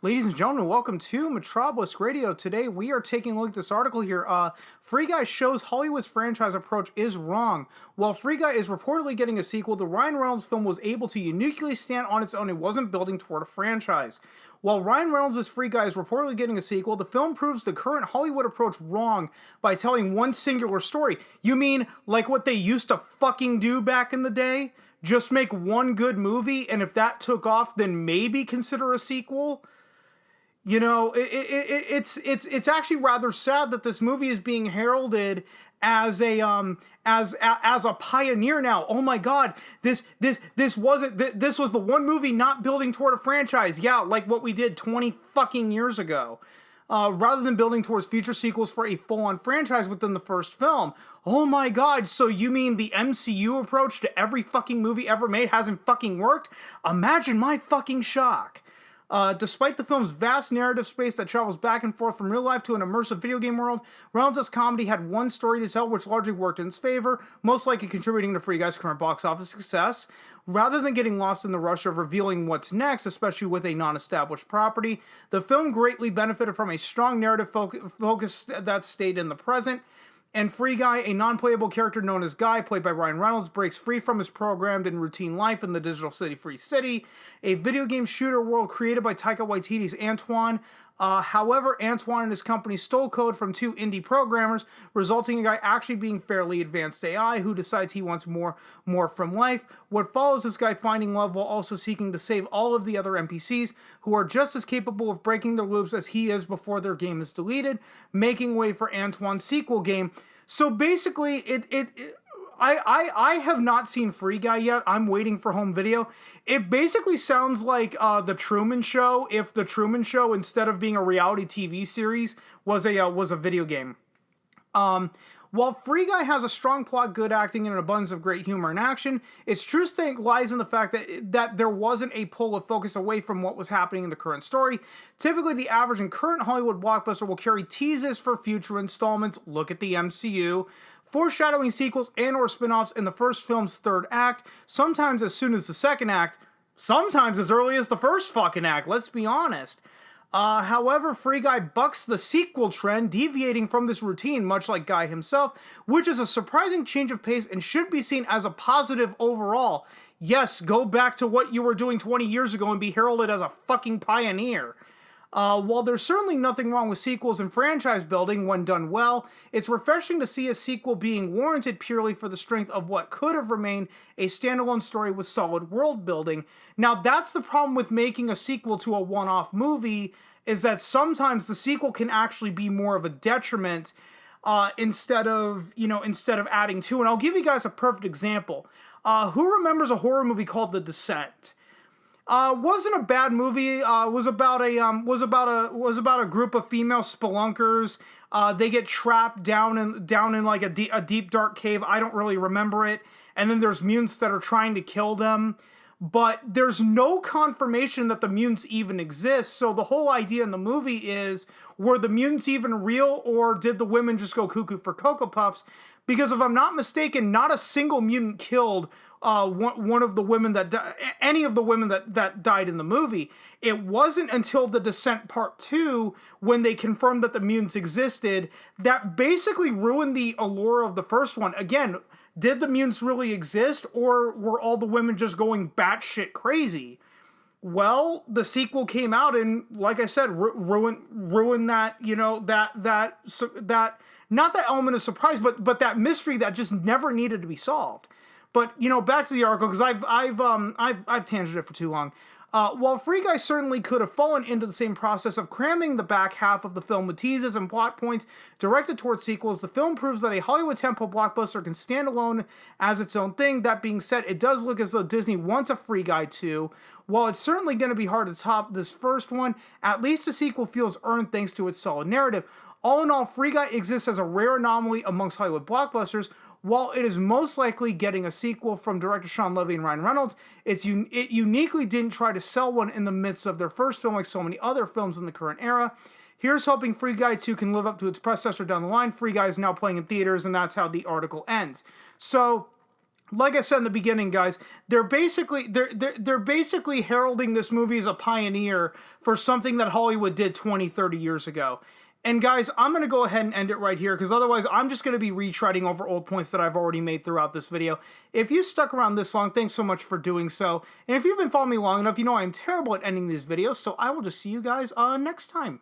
Ladies and gentlemen, welcome to Metropolis Radio. Today we are taking a look at this article here. Free Guy shows Hollywood's franchise approach is wrong. While Free Guy is reportedly getting a sequel, the Ryan Reynolds film was able to uniquely stand on its own and wasn't building toward a franchise. While Ryan Reynolds' Free Guy is reportedly getting a sequel, the film proves the current Hollywood approach wrong by telling one singular story. You mean like what they used to fucking do back in the day? Just make one good movie, and if that took off, then maybe consider a sequel? You know, it's actually rather sad that this movie is being heralded as a pioneer now. Oh my God, this was the one movie not building toward a franchise. Yeah, like what we did 20 fucking years ago. Rather than building towards future sequels for a full-on franchise within the first film. Oh my God, so you mean the MCU approach to every fucking movie ever made hasn't fucking worked? Imagine my fucking shock. Despite the film's vast narrative space that travels back and forth from real life to an immersive video game world, Reynolds' comedy had one story to tell which largely worked in its favor, most likely contributing to Free Guy's current box office success. Rather than getting lost in the rush of revealing what's next, especially with a non-established property, the film greatly benefited from a strong narrative focus that stayed in the present. And Free Guy, a non-playable character known as Guy, played by Ryan Reynolds, breaks free from his programmed and routine life in the digital city Free City, a video game shooter world created by Taika Waititi's Antoine. However, Antoine and his company stole code from two indie programmers, resulting in Guy actually being fairly advanced AI who decides he wants more from life. What follows is Guy finding love while also seeking to save all of the other NPCs who are just as capable of breaking their loops as he is before their game is deleted, making way for Antoine's sequel game. So basically, I have not seen Free Guy yet. I'm waiting for home video. It basically sounds like The Truman Show, if The Truman Show, instead of being a reality TV series, was a video game. While Free Guy has a strong plot, good acting, and an abundance of great humor and action, its true strength lies in the fact that there wasn't a pull of focus away from what was happening in the current story. Typically, the average and current Hollywood blockbuster will carry teases for future installments, look at the MCU, foreshadowing sequels and or spin-offs in the first film's third act, sometimes as soon as the second act, sometimes as early as the first fucking act, let's be honest. However, Free Guy bucks the sequel trend, deviating from this routine, much like Guy himself, which is a surprising change of pace and should be seen as a positive overall. Yes, go back to what you were doing 20 years ago and be heralded as a fucking pioneer. While there's certainly nothing wrong with sequels and franchise building when done well, it's refreshing to see a sequel being warranted purely for the strength of what could have remained a standalone story with solid world building. Now, that's the problem with making a sequel to a one-off movie, is that sometimes the sequel can actually be more of a detriment instead of adding to. And I'll give you guys a perfect example. Who remembers a horror movie called The Descent? Wasn't a bad movie. Was about a group of female spelunkers. They get trapped down in like a deep dark cave. I don't really remember it. And then there's mutants that are trying to kill them, but there's no confirmation that the mutants even exist. So the whole idea in the movie is, were the mutants even real, or did the women just go cuckoo for Cocoa Puffs? Because if I'm not mistaken, not a single mutant killed one of the women any of the women that died in the movie. It wasn't until The Descent Part 2, when they confirmed that the mutants existed, that basically ruined the allure of the first one. Again, did the mutants really exist, or were all the women just going batshit crazy? Well, the sequel came out and, like I said, ruined that, that not that element of surprise, but that mystery that just never needed to be solved. But, back to the article, because I've tangented for too long. While Free Guy certainly could have fallen into the same process of cramming the back half of the film with teases and plot points directed towards sequels, the film proves that a Hollywood tentpole blockbuster can stand alone as its own thing. That being said, it does look as though Disney wants a Free Guy 2. While it's certainly going to be hard to top this first one, at least the sequel feels earned thanks to its solid narrative. All in all, Free Guy exists as a rare anomaly amongst Hollywood blockbusters. While it is most likely getting a sequel from director Sean Levy and Ryan Reynolds, it uniquely didn't try to sell one in the midst of their first film like so many other films in the current era. Here's hoping Free Guy 2 can live up to its predecessor down the line. Free Guy is now playing in theaters, and that's how the article ends. So, like I said in the beginning, guys, they're basically heralding this movie as a pioneer for something that Hollywood did 20, 30 years ago. And guys, I'm going to go ahead and end it right here, because otherwise I'm just going to be retreading over old points that I've already made throughout this video. If you stuck around this long, thanks so much for doing so. And if you've been following me long enough, you know I'm terrible at ending these videos, so I will just see you guys next time.